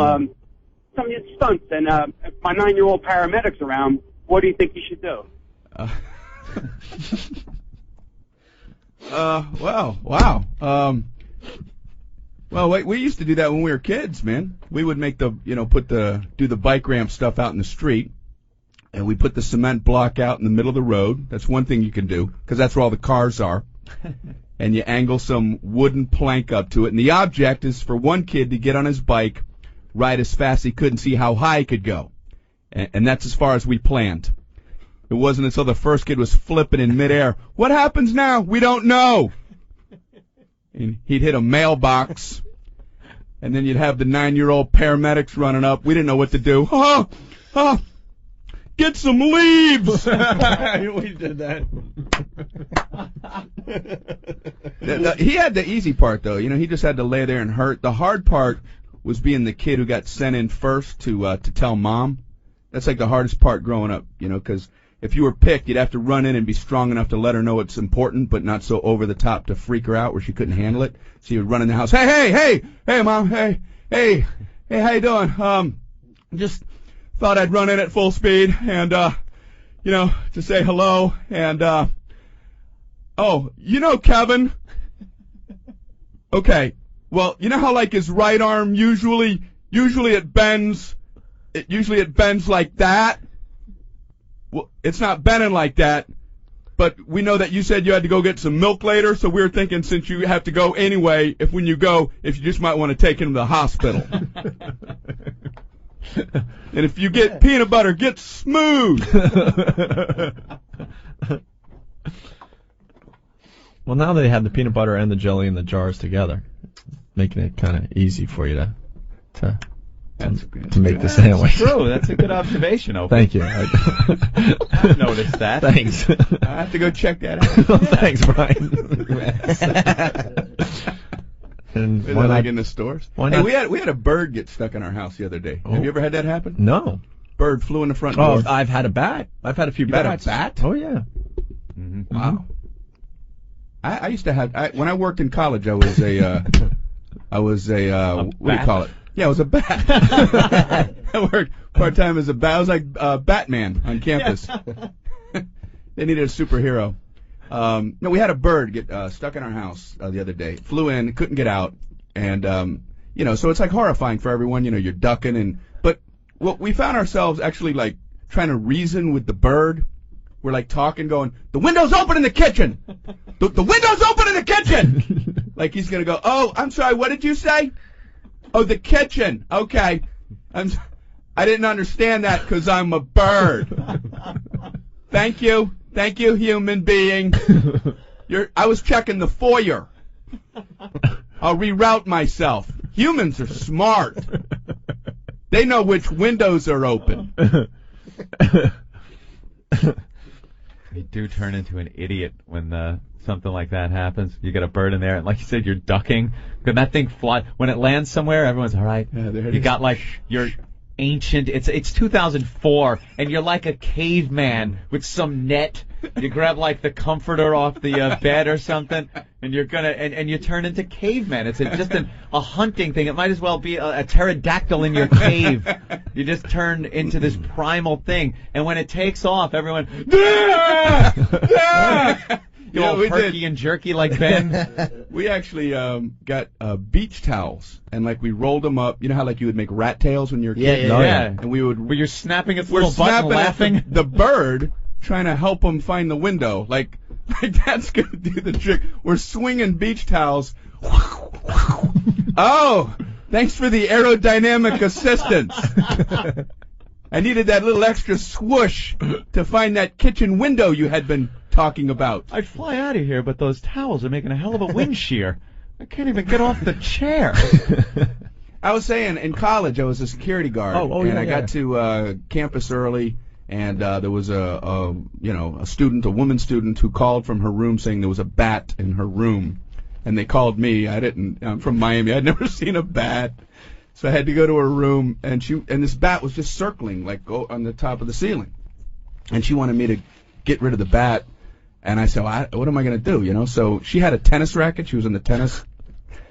stunts. And if my 9-year-old paramedic's around, what do you think you should do? Wow. Well, we used to do that when we were kids, man. We would make do the bike ramp stuff out in the street, and we put the cement block out in the middle of the road. That's one thing you can do, because that's where all the cars are. And you angle some wooden plank up to it, and the object is for one kid to get on his bike, ride as fast as he could, and see how high he could go. And that's as far as we planned. It wasn't until the first kid was flipping in midair. What happens now? We don't know. And he'd hit a mailbox, and then you'd have the 9-year-old paramedics running up. We didn't know what to do. Get some leaves. We did that. He had the easy part, though. He just had to lay there and hurt. The hard part was being the kid who got sent in first to tell mom. That's like the hardest part growing up, you know, because if you were picked, you'd have to run in and be strong enough to let her know it's important, but not so over the top to freak her out where she couldn't handle it. So you would run in the house, hey, mom, hey, how you doing? Just thought I'd run in at full speed and, you know, to say hello and, oh, you know Kevin? Okay, well, you know how like his right arm usually it bends like that? Well, it's not bending like that, but we know that you said you had to go get some milk later, so we were thinking since you have to go anyway, if you just might want to take him to the hospital. And if you get peanut butter, get smooth. Well, now they have the peanut butter and the jelly in the jars together, making it kind of easy for you to make the sandwich. That's true. That's a good observation, Opie. Thank you. I've noticed that. Thanks. I have to go check that out. Thanks, Brian. And Is that like in the stores? Why hey, not? we had a bird get stuck in our house the other day. Oh. Have you ever had that happen? No. Bird flew in the front door. Oh, I've had a bat. I've had a few bats. Had a bat? Oh, yeah. Mm-hmm. Wow. I used to have, when I worked in college, I was a what do you call it? Yeah, I was a bat. I worked part-time as a bat. I was like Batman on campus. They needed a superhero. No, we had a bird get stuck in our house the other day. Flew in, couldn't get out, and you know, so it's like horrifying for everyone. You know, you're ducking, but we found ourselves actually like trying to reason with the bird. We're like talking, going, the window's open in the kitchen. The window's open in the kitchen. Like he's gonna go, oh, I'm sorry, what did you say? Oh, the kitchen. Okay, I didn't understand that because I'm a bird. Thank you, human being. I was checking the foyer. I'll reroute myself. Humans are smart. They know which windows are open. You do turn into an idiot when something like that happens. You get a bird in there, and like you said, you're ducking. When that thing flies, when it lands somewhere, everyone's all right. Yeah, you got like your ancient. It's 2004, and you're like a caveman with some net. You grab like the comforter off the bed or something, and you're gonna and you turn into caveman. It's just a hunting thing. It might as well be a pterodactyl in your cave. You just turn into this primal thing, and when it takes off, everyone. You all perky and jerky like Ben. We actually got beach towels, and like we rolled them up. You know how like you would make rat tails when you're a kid? Yeah. And we would. Where you're snapping its little butt and laughing. The bird trying to help him find the window. Like that's gonna do the trick. We're swinging beach towels. Oh, thanks for the aerodynamic assistance. I needed that little extra swoosh to find that kitchen window you had been talking about. I'd fly out of here, but those towels are making a hell of a wind shear. I can't even get off the chair. I was saying, in college, I was a security guard, and I got to campus early, and there was a woman student who called from her room saying there was a bat in her room, and they called me. I'm from Miami. I'd never seen a bat. So I had to go to her room, and this bat was just circling, like on the top of the ceiling. And she wanted me to get rid of the bat, and I said, what am I going to do, you know? So she had a tennis racket. She was into tennis.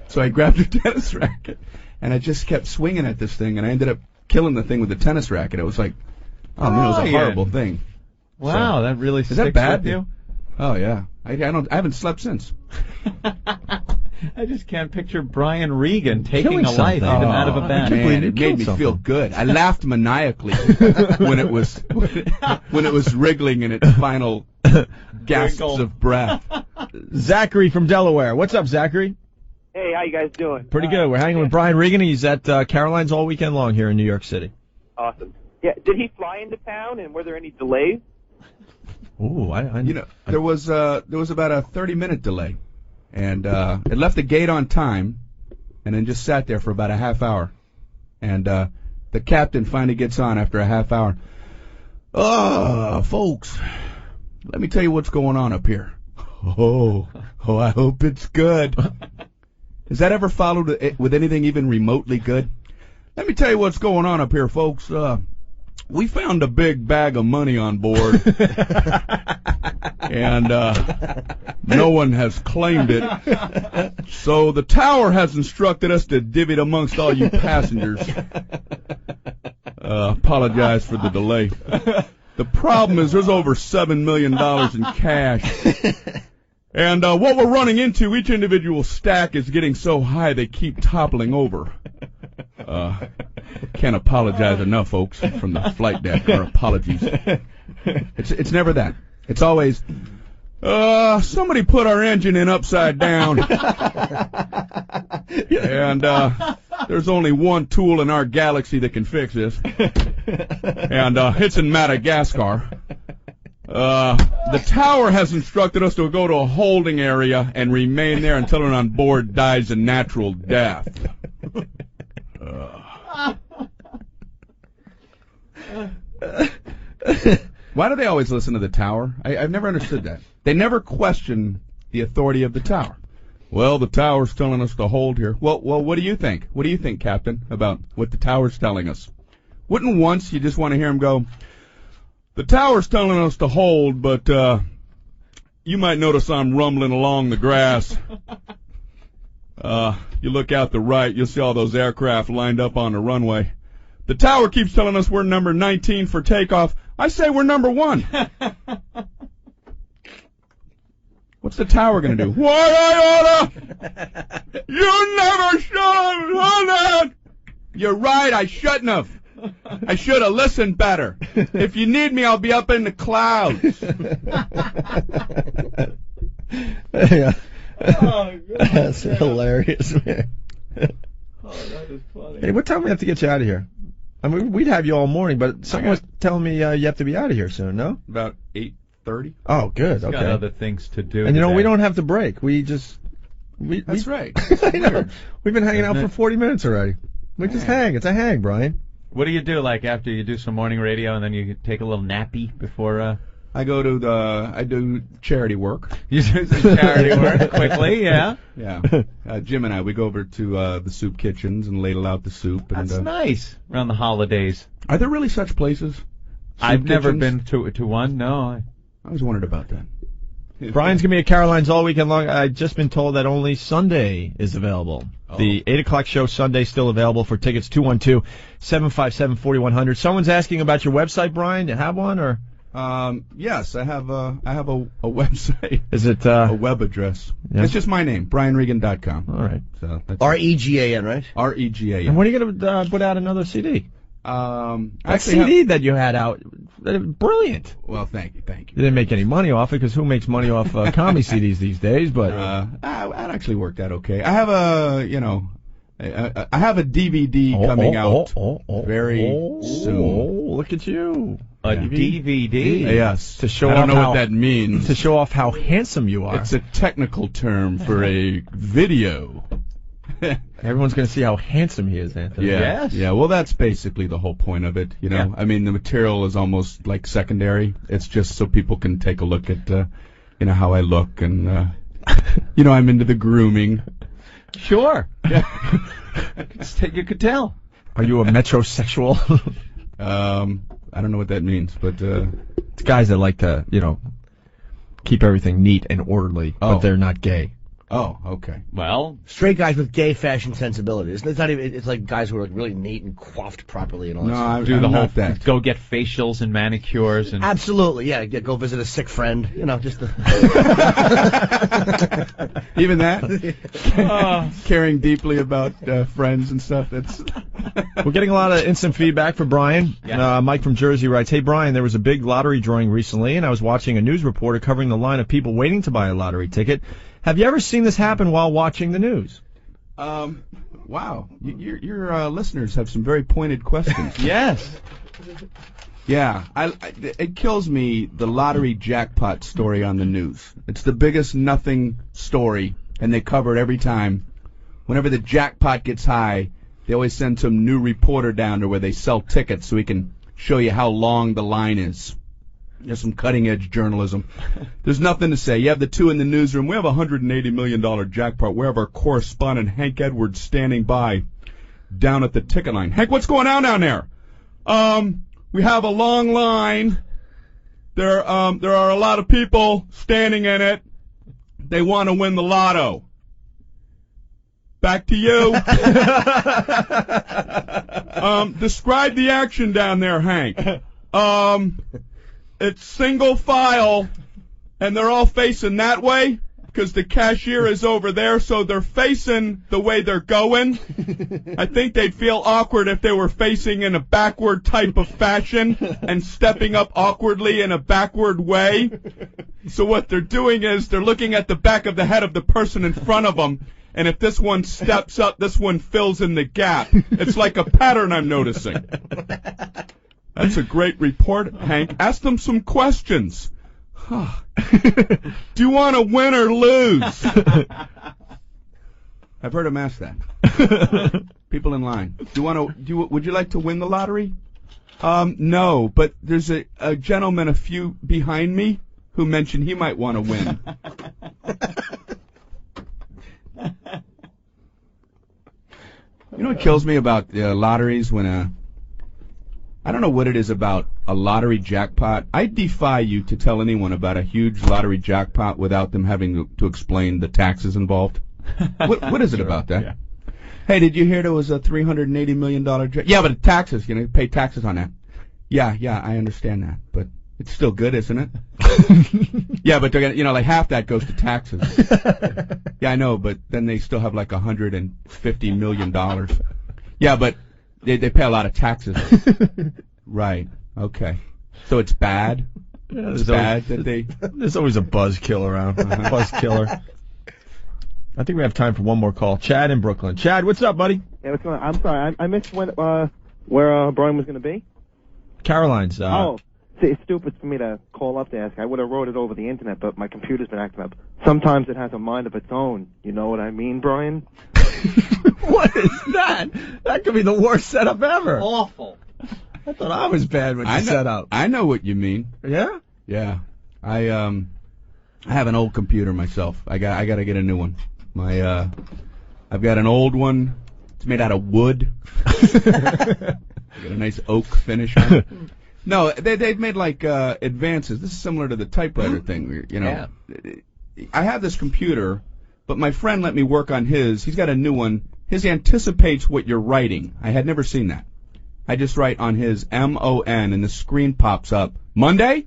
So I grabbed her tennis racket, and I just kept swinging at this thing, and I ended up killing the thing with the tennis racket. It was like, it was a horrible thing. Wow, so, that really sticks is that bad? with you? Oh, yeah. I haven't slept since. I just can't picture Brian Regan taking a life even out of a bat. Man, it made me feel good. I laughed maniacally when it was wriggling in its final gasps of breath. Zachary from Delaware. What's up, Zachary? Hey, how you guys doing? Pretty good. We're hanging with Brian Regan. He's at Caroline's all weekend long here in New York City. Awesome. Yeah, did he fly into town, and were there any delays? Ooh, there was about a 30-minute delay. And it left the gate on time, and then just sat there for about a half hour. And the captain finally gets on after a half hour. Oh, folks, let me tell you what's going on up here. Oh, I hope it's good. Has that ever followed with anything even remotely good? Let me tell you what's going on up here, folks. We found a big bag of money on board, and no one has claimed it. So the tower has instructed us to divvy it amongst all you passengers. Apologize for the delay. The problem is there's over $7 million in cash. And what we're running into, each individual stack is getting so high they keep toppling over. Can't apologize enough, folks, from the flight deck. Our apologies. It's never that. It's always, somebody put our engine in upside down. And there's only one tool in our galaxy that can fix this. And it's in Madagascar. The tower has instructed us to go to a holding area and remain there until anyone on board dies a natural death. Why do they always listen to the tower? I've never understood that. They never question the authority of the tower. Well, the tower's telling us to hold here. Well, what do you think? What do you think, Captain, about what the tower's telling us? Wouldn't once you just want to hear him go, the tower's telling us to hold, but you might notice I'm rumbling along the grass. You look out the right, you'll see all those aircraft lined up on the runway. The tower keeps telling us we're number 19 for takeoff. I say we're number 1. What's the tower going to do? Why, Iota! You never should have done that! You're right, I shouldn't have. I should have listened better. If you need me, I'll be up in the clouds. Yeah. Oh, That's hilarious, man. Oh, that is funny. Hey, what time do we have to get you out of here? I mean, we'd have you all morning, but someone was telling me you have to be out of here soon, no? About 8:30. Oh, good. Okay. Got other things to do. And today. we don't have to break. That's right. I know. We've been hanging out for 40 minutes already. We just hang. It's a hang, Brian. What do you do, like, after you do some morning radio and then you take a little nappy before, I do charity work. You do some charity work quickly, yeah? Yeah. Jim and I, we go over to the soup kitchens and ladle out the soup. And, That's nice. Around the holidays. Are there really such places? I've never been to one, no. I always wondered about that. Brian's going to be at Caroline's all weekend long. I've just been told that only Sunday is available. Oh. The 8 o'clock show Sunday still available for tickets, 212-757-4100. Someone's asking about your website, Brian. Do you have one, or? Yes, I have a website. Is it a web address? Yeah. It's just my name, BrianRegan.com. All right. So that's REGAN, right? REGAN. And when are you going to put out another CD? That actually CD that you had out, brilliant. Well, thank you. You didn't make any money off it, because who makes money off comedy CDs these days? But that actually worked out okay. I have I have a DVD coming out very soon. Oh, look at you. A DVD? Yes. To show I don't off know what that means. To show off how handsome you are. It's a technical term for a video. Everyone's going to see how handsome he is, Anthony. Yeah. Yes. Yeah, well, that's basically the whole point of it, you know. Yeah. I mean, the material is almost like secondary. It's just so people can take a look at, how I look, and, I'm into the grooming. Sure. Yeah. You could tell. Are you a metrosexual? I don't know what that means, but it's guys that like to, keep everything neat and orderly, but they're not gay. Oh, okay. Well, straight guys with gay fashion sensibilities. It's not even. It's like guys who are like really neat and coiffed properly and all that. No, stuff. I do the whole thing. Go get facials and manicures and. Absolutely, yeah. Go visit a sick friend. Just the. Even that. Caring deeply about friends and stuff. That's. We're getting a lot of instant feedback for Brian. Yeah. Mike from Jersey writes, "Hey Brian, there was a big lottery drawing recently, and I was watching a news reporter covering the line of people waiting to buy a lottery ticket. Have you ever seen this happen while watching the news?" Wow. Your listeners have some very pointed questions. Yes. Yeah. It kills me, the lottery jackpot story on the news. It's the biggest nothing story, and they cover it every time. Whenever the jackpot gets high, they always send some new reporter down to where they sell tickets so he can show you how long the line is. There's some cutting-edge journalism. There's nothing to say. You have the two in the newsroom. We have a $180 million jackpot. We have our correspondent, Hank Edwards, standing by. down at the ticket line. Hank, what's going on down there? We have a long line. There are a lot of people standing in it. They want to win the lotto. Back to you. Describe the action down there, Hank. It's single file, and they're all facing that way because the cashier is over there, so they're facing the way they're going. I think they'd feel awkward if they were facing in a backward type of fashion and stepping up awkwardly in a backward way. So what they're doing is they're looking at the back of the head of the person in front of them, and if this one steps up, this one fills in the gap. It's like a pattern I'm noticing. That's a great report, Hank. Ask them some questions. Do you want to win or lose? I've heard him ask that. People in line. Would you like to win the lottery? No, but there's a gentleman a few behind me who mentioned he might want to win. You know what kills me about lotteries when I don't know what it is about a lottery jackpot. I defy you to tell anyone about a huge lottery jackpot without them having to explain the taxes involved. What is it about that? Yeah. Hey, did you hear there was a $380 million jackpot? Yeah, but the taxes, pay taxes on that. Yeah, I understand that, but it's still good, isn't it? Yeah, but they're gonna, like half that goes to taxes. Yeah, I know, but then they still have like $150 million. Yeah, but they pay a lot of taxes. Right. Okay. So it's bad. Yeah, it's bad that they. There's always a buzzkill around. Buzz killer. I think we have time for one more call. Chad in Brooklyn. Chad, what's up, buddy? Yeah, what's going on? I'm sorry, I missed where Brian was going to be. Caroline's. It's stupid for me to call up to ask. I would have wrote it over the internet, but my computer's been acting up. Sometimes it has a mind of its own. You know what I mean, Brian? What is that? That could be the worst setup ever. Awful. I thought I was bad with the setup. I know what you mean. Yeah? Yeah. I have an old computer myself. I got to get a new one. I've got an old one. It's made out of wood. I got a nice oak finish on it. No, they've made like advances. This is similar to the typewriter thing. Yeah. I have this computer, but my friend let me work on his. He's got a new one. His anticipates what you're writing. I had never seen that. I just write on his MON, and the screen pops up. Monday?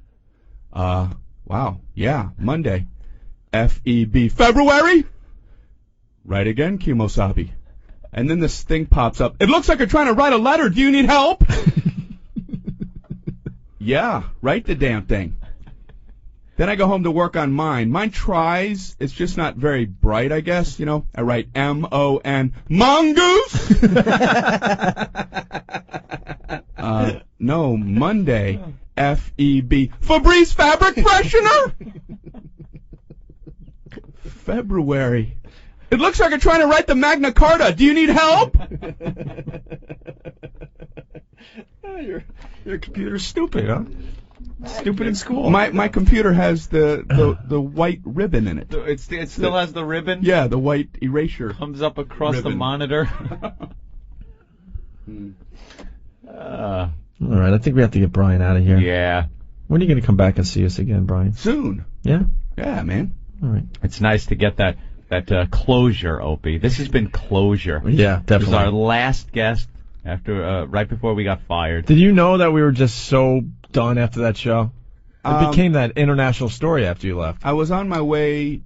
Wow. Yeah, Monday. FEB. February? Right again, Kimosabi. And then this thing pops up. It looks like you're trying to write a letter. Do you need help? Yeah, write the damn thing. Then I go home to work on mine. Mine tries. It's just not very bright, I guess. I write MON. Mongoose? No, Monday. FEB. Febreze fabric freshener? February. It looks like you're trying to write the Magna Carta. Do you need help? Your computer's stupid, huh? Stupid in school. My computer has the white ribbon in it. It still has the ribbon? Yeah, the white erasure. Comes up across the monitor. All right, I think we have to get Brian out of here. Yeah. When are you going to come back and see us again, Brian? Soon. Yeah? Yeah, man. All right. It's nice to get that closure, Opie. This has been closure. Yeah, definitely. This is our last guest after right before we got fired. Did you know that we were just so done after that show? It became that international story after you left. I was on my way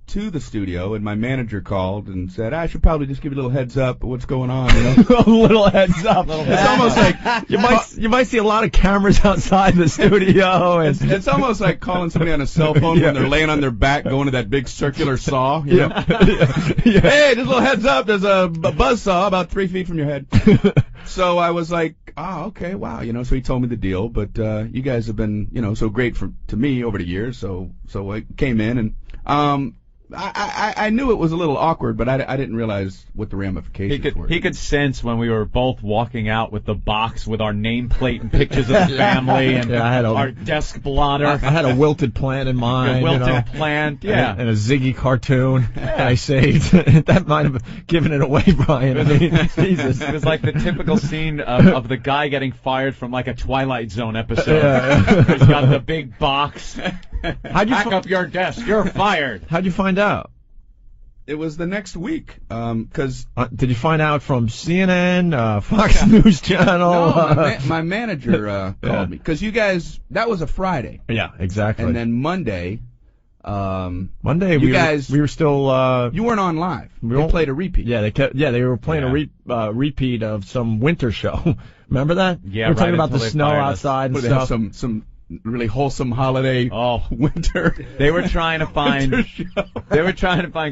to the studio, and my manager called and said, I should probably just give you a little heads up of what's going on. A little heads up. It's almost like you might see a lot of cameras outside the studio. And it's almost like calling somebody on a cell phone when they're laying on their back going to that big circular saw. You know? Hey, just a little heads up. There's a buzz saw about 3 feet from your head. So I was like, okay, wow. So he told me the deal. But you guys have been, so great to me over the years. So I came in and I knew it was a little awkward, but I didn't realize what the ramifications were. He could sense when we were both walking out with the box with our nameplate and pictures of the family and our desk blotter. I had a wilted plant in mind. Plant, yeah. And a Ziggy cartoon that I saved. That might have given it away, Brian. I mean, Jesus. It was like the typical scene of the guy getting fired from like a Twilight Zone episode. Yeah. He's got the big box. How'd you Pack up your desk. You're fired. How'd you find out? It was the next week. Because did you find out from CNN, Fox News Channel? No, my manager called me because you guys. That was a Friday. Yeah, exactly. And then Monday. Monday, we were still. You weren't on live. They played a repeat. Yeah, they were playing a repeat of some winter show. Remember that? Yeah, we were talking about the snow outside and stuff. Some really wholesome holiday winter. They were trying to find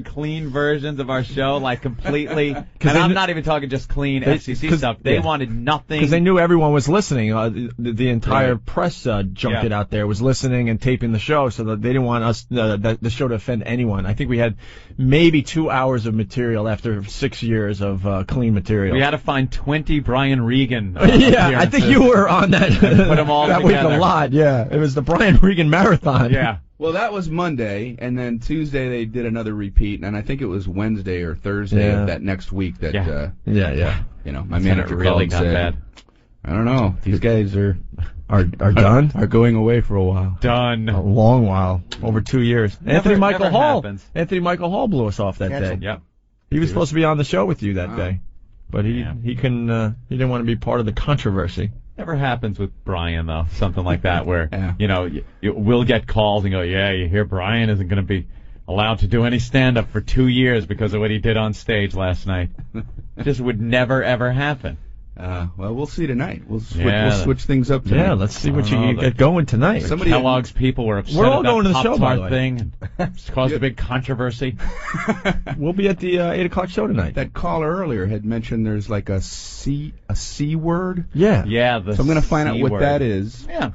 clean versions of our show, like completely. And I'm not even talking just clean FCC stuff. They wanted nothing because they knew everyone was listening. The entire press junket out there was listening and taping the show, so that they didn't want us the show to offend anyone. I think we had maybe 2 hours of material after 6 years of clean material. We had to find 20 Brian Regan. I think you were on that. Put them all that together. week a lot. Yeah, it was the Brian Regan marathon. Yeah. Well, that was Monday, and then Tuesday they did another repeat, and I think it was Wednesday or Thursday of that next week that. You know, my manager really called got and said, bad. I don't know. These guys are done. Are going away for a while. Done. A long while, over 2 years. Anthony Michael Hall blew us off that day. Yep. He was supposed to be on the show with you that day, but he didn't want to be part of the controversy. Never happens with Brian, though, something like that, where, we'll get calls and go, you hear Brian isn't going to be allowed to do any stand-up for 2 years because of what he did on stage last night. It just would never, ever happen. Well, we'll see tonight. We'll switch things up tonight. Yeah, let's see what you get going tonight. Kellogg's people were upset about going to the show, by the way. thing. It's caused a big controversy. We'll be at the 8 o'clock show tonight. That caller earlier had mentioned there's like a C word. Yeah. Yeah. So I'm going to find out what that is. Yeah.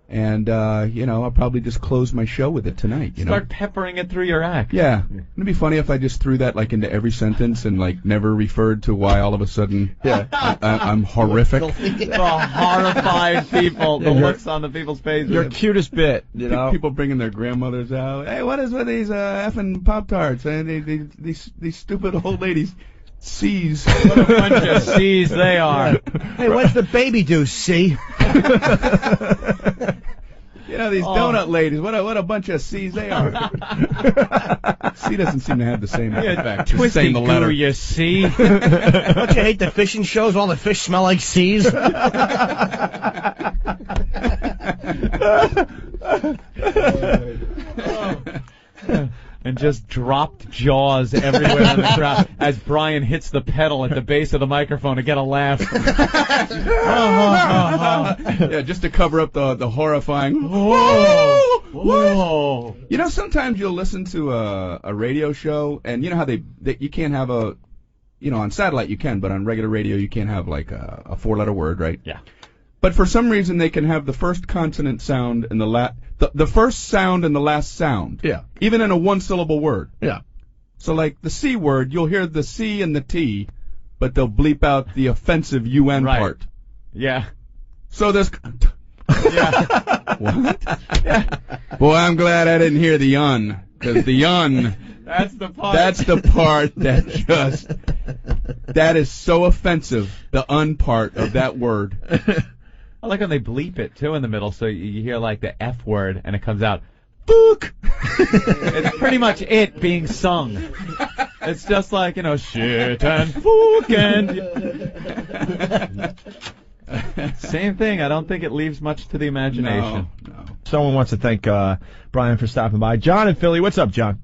And, I'll probably just close my show with it tonight. Start peppering it through your act. Yeah. It'd be funny if I just threw that, into every sentence and, never referred to why all of a sudden I'm horrific. The horrified people, the looks on the people's faces. Your cutest bit, People bringing their grandmothers out. Hey, what is with these effing Pop-Tarts? These stupid old ladies. C's. What a bunch of C's they are. Hey, what's the baby do, C? These donut ladies, what a bunch of C's they are. C doesn't seem to have the same effect. Just saying the letter. You see? Don't you hate the fishing shows? All the fish smell like C's. And just dropped jaws everywhere in the crowd as Brian hits the pedal at the base of the microphone to get a laugh. Yeah, just to cover up the horrifying. Whoa! Sometimes you'll listen to a radio show, and you know how you can't have on satellite you can, but on regular radio you can't have a 4-letter word, right? Yeah. But for some reason they can have the first consonant sound and the first sound and the last sound. Yeah. Even in a 1-syllable word. Yeah. So the C word, you'll hear the C and the T, but they'll bleep out the offensive UN part. Yeah. So there's. Yeah. What? Yeah. Boy, I'm glad I didn't hear the un, because the un. That's the part. That's the part that is so offensive. The un part of that word. I like when they bleep it, too, in the middle, so you hear, the F word, and it comes out, book! It's pretty much it being sung. It's just shit and fuck and... Same thing. I don't think it leaves much to the imagination. No. Someone wants to thank Brian for stopping by. John in Philly, what's up, John?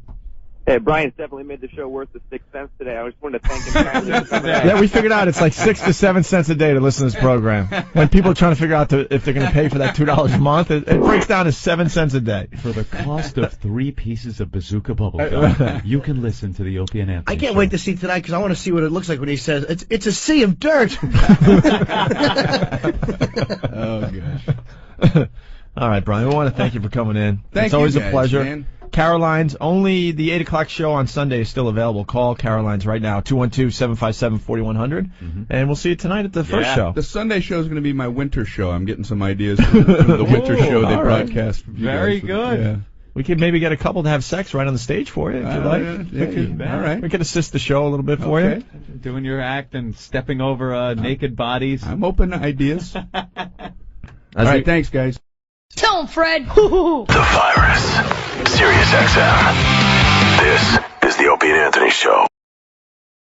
Hey, Brian's definitely made the show worth the 6 cents today. I just wanted to thank him kindly for coming out. Yeah, we figured out it's 6 to 7 cents a day to listen to this program. When people are trying to figure out if they're going to pay for that $2 a month, it breaks down to 7 cents a day. For the cost of 3 pieces of bazooka bubblegum, you can listen to the Opie and Anthony I can't show. wait to see tonight because I want to see what it looks like when he says it's a sea of dirt. Oh gosh. All right, Brian. We want to thank you for coming in. Thank it's always you a guys, pleasure. man. Caroline's, only the 8 o'clock show on Sunday is still available. Call Caroline's right now, 212-757-4100, and we'll see you tonight at the first show. The Sunday show is going to be my winter show. I'm getting some ideas from the winter show they broadcast. Very good. Yeah. We could maybe get a couple to have sex right on the stage for you, if you'd like. All right. We could assist the show a little bit for you. Doing your act and stepping over naked bodies. I'm open to ideas. All right, thanks, guys. Tell him, Fred. The Virus. Sirius XM. This is the Opie Anthony Show.